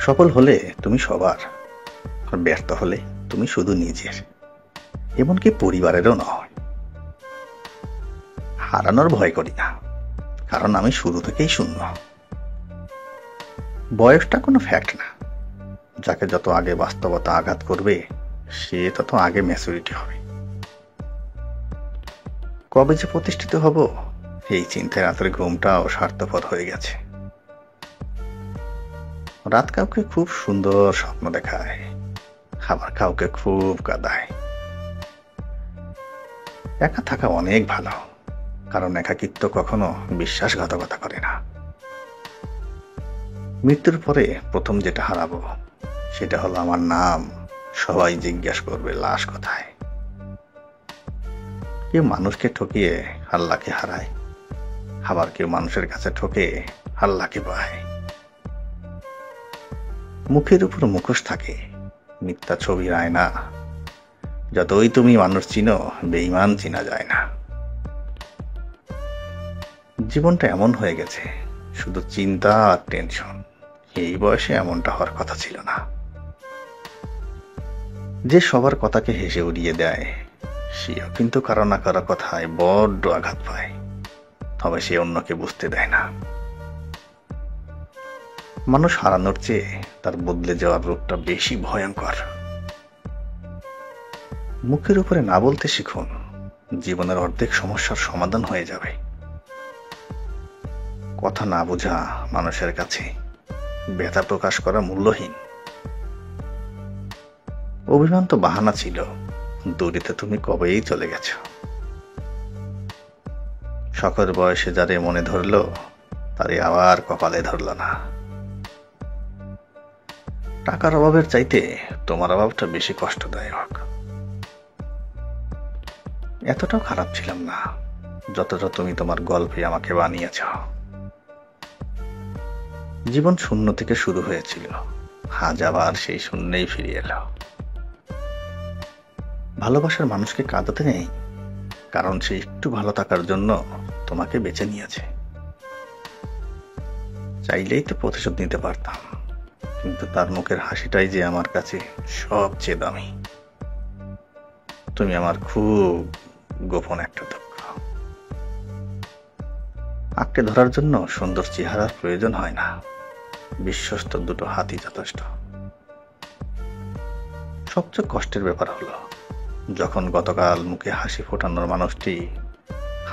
সফল হলে তুমি সবার, আর ব্যর্থ হলে তুমি শুধু নিজের, এমনকি পরিবারেরও নয়। হারানোর ভয় করি না, কারণ আমি শুরু থেকেই শূন্য। বয়সটা কোনো ফ্যাক্ট না। যাকে যত আগে বাস্তবতা আঘাত করবে, সে তত আগে ম্যাচুরিটি হবে। কবে যে প্রতিষ্ঠিত হব, এই চিন্তায় রাতের ঘুমটাও স্বার্থপর হয়ে গেছে। রাত কাউকে খুব সুন্দর স্বপ্ন দেখায়, আবার কাউকে খুব কাঁদায়। একা থাকা অনেক ভালো, কারণ একাকিত্ব কখনো বিশ্বাসঘাতকতা করে না। মৃত্যুর পরে প্রথম যেটা হারাবো, সেটা হলো আমার নাম। সবাই জিজ্ঞাসা করবে লাশ কোথায়। কেউ মানুষকে ঠকিয়ে আল্লাহকে হারায়, আবার কেউ মানুষের কাছে ঠকে আল্লাহকে পায়। মুখের উপর মুখোশ থাকে, মিথ্যা ছবির আয়না। যতই তুমি মানুষ চিনো, বেঈমান চিনা যায় না। জীবনটা এমন হয়ে গেছে, শুধু চিন্তা আর টেনশন। এই বয়সে এমনটা হওয়ার কথা ছিল না। যে সবার কথাকে হেসে উড়িয়ে দেয়, সেও কিন্তু কারো না কারো কথায় বড্ড আঘাত পায়, তবে সে অন্যকে বুঝতে দেয় না। মানুষ হারানোর চেয়ে তার বদলে যাওয়ার রূপটা বেশি ভয়ঙ্কর। মুখের উপরে না বলতে শিখুন, জীবনের অর্ধেক সমস্যার সমাধান হয়ে যাবে। কথা না বোঝা মানুষের কাছে ব্যথা প্রকাশ করা মূল্যহীন। অভিমান তো বাহানা ছিল, দূরিতে তুমি কবেই চলে গেছ। শখের বয়সে যারে মনে ধরলো, তারে আবার কপালে ধরল না। টাকার অভাবের চাইতে তোমার অভাবটা বেশি কষ্টদায়ক। এতটাও খারাপ ছিলাম না, যতটা তুমি তোমার গল্পে আমাকে বানিয়েছ। জীবন শূন্য থেকে শুরু হয়েছিল, আজ আবার সেই শূন্যেই ফিরে এলো। ভালোবাসার মানুষকে কাঁদাতে নেই, কারণ সে একটু ভালো থাকার জন্য তোমাকে বেছে নিয়েছে। চাইলেই তো প্রতিশোধ নিতে পারতাম, কিন্তু তার মুখের হাসিটাই যে আমার কাছে সবচেয়ে দামি। তুমি আমার খুব গোপন একটা দুঃখ। আঁকড়ে ধরার জন্য সুন্দর চেহারার প্রয়োজন হয় না, বিশ্বস্ত দুটো হাতই যথেষ্ট। সবচেয়ে কষ্টের ব্যাপার হলো, যখন গতকাল মুখে হাসি ফোটানোর মানুষটি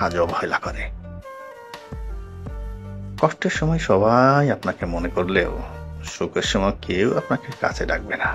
আজ অবহেলা করে। কষ্টের সময় সবাই আপনাকে মনে করলেও সুখের সময় কেউ আপনাকে কাছে ডাকবে না।